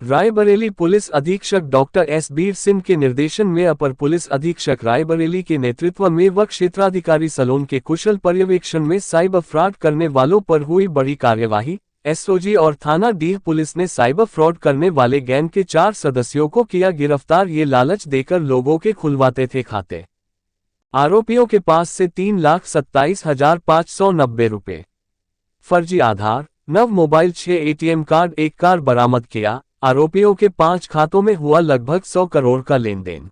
Raebareli police अधीक्षक doctor S Bir Singh के निर्देशन में अपर पुलिस अधीक्षक रायबरेली के नेतृत्व में व क्षेत्राधिकारी सलोन के कुशल पर्यवेक्षण में साइबर फ्रॉड करने वालों पर हुई बड़ी कार्यवाही। एसओजी और थाना डीह पुलिस ने साइबर फ्रॉड करने वाले गैंग के 4 सदस्यों को किया गिरफ्तार। ये लालच देकर लोगों के खुलवाते थे खाते। आरोपियों के पास से 3,27,590 रुपए, फर्जी आधार, 9 मोबाइल, 6 एटीएम कार्ड, 1 कार बरामद किया। आरोपियों के 5 खातों में हुआ लगभग 100 करोड़ का लेन देन।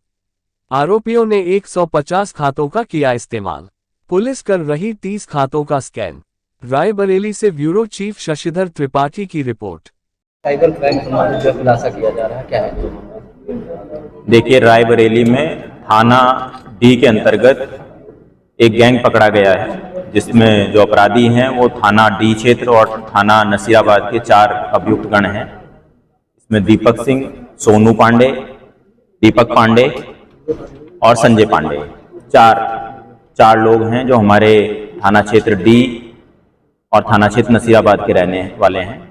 आरोपियों ने 150 खातों का किया इस्तेमाल। पुलिस कर रही 30 खातों का स्कैन। रायबरेली से ब्यूरो चीफ शशिधर त्रिपाठी की रिपोर्ट। साइबर क्राइम संबंधित जो खुलासा किया जा रहा है क्या है? देखिए, रायबरेली में थाना डी के अंतर्गत एक गैंग पकड़ा गया है, जिसमें जो अपराधी हैं वो थाना डी क्षेत्र और थाना नसीराबाद के 4 अभियुक्त गण हैं। इसमें दीपक सिंह, सोनू पांडे, दीपक पांडे और संजय पांडे, चार लोग हैं जो हमारे थाना क्षेत्र डी और थाना क्षेत्र नसीराबाद के रहने वाले हैं।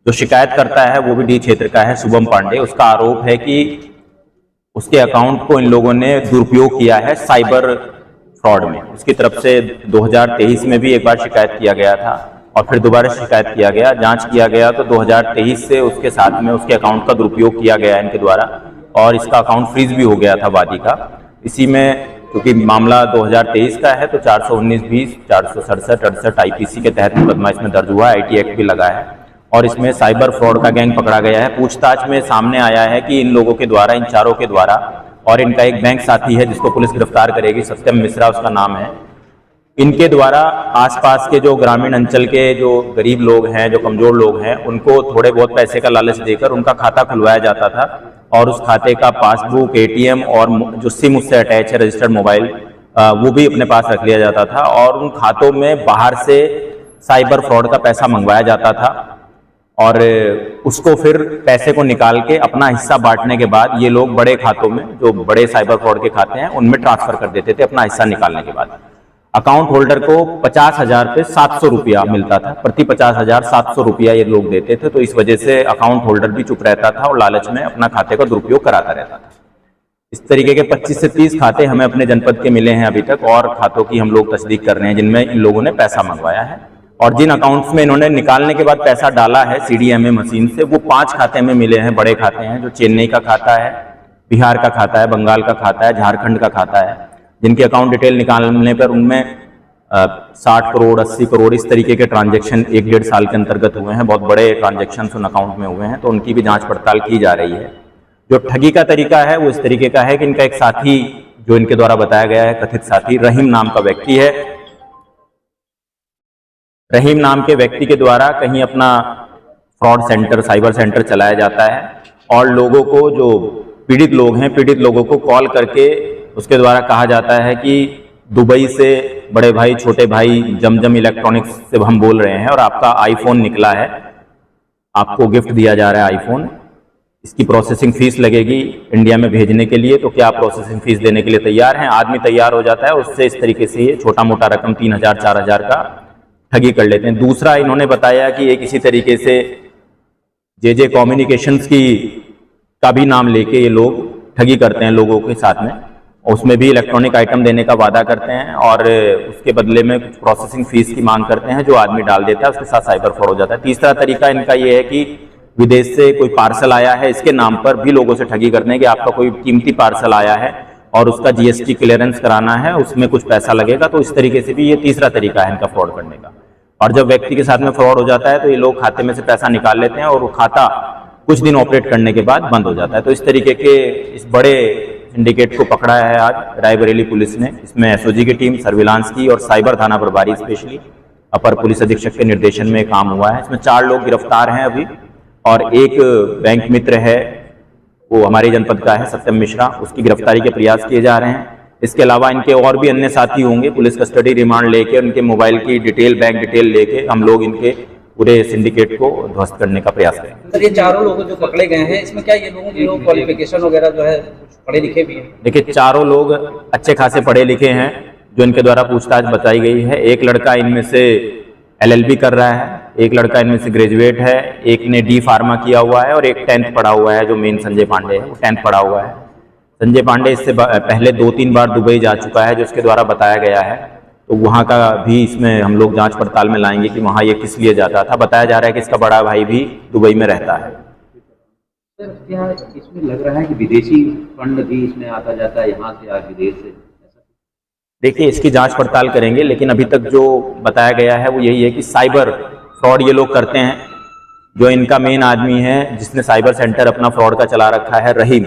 जो शिकायत करता है वो भी डी क्षेत्र का है, शुभम पांडे। उसका आरोप है कि उसके अकाउंट को इन लोगों ने दुरुपयोग किया है साइबर फ्रॉड में। उसकी तरफ से 2023 में भी एक बार शिकायत किया गया था और फिर दोबारा शिकायत किया गया, जांच किया गया तो 2023 से उसके साथ में उसके अकाउंट का दुरुपयोग किया गया इनके द्वारा और इसका अकाउंट फ्रीज भी हो गया था वादी का। इसी में क्योंकि मामला 2023 का है तो 419-20, 467-68 आईपीसी के तहत मुकदमा इसमें दर्ज हुआ है। आईटी एक्ट भी लगा है और इसमें साइबर फ्रॉड का गैंग पकड़ा गया है। पूछताछ में सामने आया है कि इन लोगों के द्वारा, इन चारों के द्वारा, और इनका एक बैंक साथी है जिसको पुलिस गिरफ्तार करेगी, सत्यम मिश्रा उसका नाम है। इनके द्वारा आसपास के जो ग्रामीण अंचल के जो गरीब लोग हैं, जो कमजोर लोग हैं, उनको थोड़े बहुत पैसे का लालच देकर उनका खाता खुलवाया जाता था और उस खाते का पासबुक, एटीएम और जो सिम उससे अटैच है, रजिस्टर्ड मोबाइल, वो भी अपने पास रख लिया जाता था और उन खातों में बाहर से साइबर फ्रॉड का पैसा मंगवाया जाता था और उसको फिर पैसे को निकाल के अपना हिस्सा बांटने के बाद ये लोग बड़े खातों में, जो बड़े साइबर फ्रॉड के खाते हैं, उनमें ट्रांसफर कर देते थे अपना हिस्सा निकालने के बाद। अकाउंट होल्डर को 50,000 पे 700 रुपया मिलता था, प्रति 50,000 700 रुपया ये लोग देते थे। तो इस वजह से अकाउंट होल्डर भी चुप रहता था और लालच में अपना खाते का दुरुपयोग कराता रहता था। इस तरीके के 25 से 30 खाते हमें अपने जनपद के मिले हैं अभी तक और खातों की हम लोग तस्दीक कर रहे हैं जिनमें इन लोगों ने पैसा मंगवाया है और जिन अकाउंट्स में इन्होंने निकालने के बाद पैसा डाला है सीडीएमए मशीन से, वो 5 खाते में मिले हैं, बड़े खाते हैं। जो चेन्नई का खाता है, बिहार का खाता है, बंगाल का खाता है, झारखंड का खाता है, जिनके अकाउंट डिटेल निकालने पर उनमें 60 करोड़ 80 करोड़ इस तरीके के ट्रांजैक्शन 1-1.5 साल के अंतर्गत हुए हैं। बहुत बड़े ट्रांजैक्शन उन अकाउंट में हुए हैं, तो उनकी भी जांच पड़ताल की जा रही है। जो ठगी का तरीका है वो इस तरीके का है कि इनका एक साथी, जो इनके द्वारा बताया गया है कथित साथी, रहीम नाम का व्यक्ति है। रहीम नाम के व्यक्ति के द्वारा कहीं अपना फ्रॉड सेंटर, साइबर सेंटर चलाया जाता है और लोगों को, जो पीड़ित लोग हैं, पीड़ित लोगों को कॉल करके उसके द्वारा कहा जाता है कि दुबई से बड़े भाई, छोटे भाई, जमजम इलेक्ट्रॉनिक्स से हम बोल रहे हैं और आपका आईफोन निकला है, आपको गिफ्ट दिया जा रहा है आईफोन, इसकी प्रोसेसिंग फीस लगेगी इंडिया में भेजने के लिए, तो क्या आप प्रोसेसिंग फीस देने के लिए तैयार हैं? आदमी तैयार हो जाता है, उससे इस तरीके से ये छोटा मोटा रकम 3,000 4,000 का ठगी कर लेते हैं। दूसरा, इन्होंने बताया कि एक इसी तरीके से जे कम्युनिकेशंस का भी नाम लेके ये लोग ठगी करते हैं लोगों के साथ में, उसमें भी इलेक्ट्रॉनिक आइटम देने का वादा करते हैं और उसके बदले में कुछ प्रोसेसिंग फीस की मांग करते हैं, जो आदमी डाल देता है, उसके साथ साइबर फ्रॉड हो जाता है। तीसरा तरीका इनका ये है कि विदेश से कोई पार्सल आया है, इसके नाम पर भी लोगों से ठगी करते हैं कि आपका कोई कीमती पार्सल आया है और उसका जीएसटी क्लियरेंस कराना है, उसमें कुछ पैसा लगेगा। तो इस तरीके से भी ये तीसरा तरीका है इनका फ्रॉड करने का। और जब व्यक्ति के साथ में फ्रॉड हो जाता है तो ये लोग खाते में से पैसा निकाल लेते हैं और वो खाता कुछ दिन ऑपरेट करने के बाद बंद हो जाता है। तो इस तरीके के इस बड़े सिंडिकेट को पकड़ा है आज रायबरेली पुलिस ने। इसमें एसओजी की टीम, सर्विलांस की और साइबर थाना प्रभारी स्पेशली अपर पुलिस अधीक्षक के निर्देशन में काम हुआ है। इसमें 4 लोग गिरफ्तार हैं अभी और एक बैंक मित्र है, वो हमारे जनपद का है, सत्यम मिश्रा, उसकी गिरफ्तारी के प्रयास किए जा रहे हैं। इसके अलावा इनके और भी अन्य साथी होंगे। पुलिस कस्टडी रिमांड लेके, उनके मोबाइल की डिटेल, बैंक डिटेल लेके हम लोग इनके पूरे सिंडिकेट को ध्वस्त करने का प्रयास करेंगे। सर, ये चारों लोग जो पकड़े गए हैं, इसमें क्या ये लोगों की क्वालिफिकेशन वगैरह जो है पढ़े लिखे भी हैं? देखिए, चारों लोग अच्छे खासे पढ़े लिखे हैं जो इनके द्वारा पूछताछ बताई गई है। एक लड़का इनमें से LLB कर रहा है, एक लड़का इनमें से ग्रेजुएट है, एक ने D फार्मा किया हुआ है और एक 10th पढ़ा हुआ है। जो मेन संजय पांडे है वो 10th पढ़ा हुआ है। संजय पांडे इससे पहले 2-3 बार दुबई जा चुका है, जो उसके द्वारा बताया गया है। तो वहाँ का भी इसमें हम लोग जांच पड़ताल में लाएंगे कि वहाँ ये किस लिए जाता था। बताया जा रहा है कि इसका बड़ा भाई भी दुबई में रहता है। सर क्या इसमें लग रहा है कि विदेशी फंड भी इसमें आता जाता है, यहाँ से या विदेश से? देखिए, इसकी जांच पड़ताल करेंगे, लेकिन अभी तक जो बताया गया है वो यही है कि साइबर फ्रॉड ये लोग करते हैं। जो इनका मेन आदमी है जिसने साइबर सेंटर अपना फ्रॉड का चला रखा है, रहीम,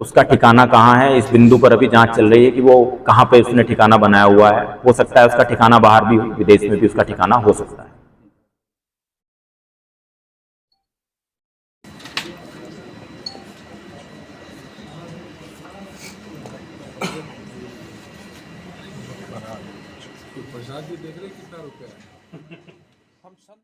उसका ठिकाना कहाँ है, इस बिंदु पर अभी जांच चल रही है कि वो कहाँ पे उसने ठिकाना बनाया हुआ है। हो सकता है उसका ठिकाना बाहर भी, विदेश में भी उसका ठिकाना हो सकता है। प्रसाद जी देख रहे कितना रुपया है।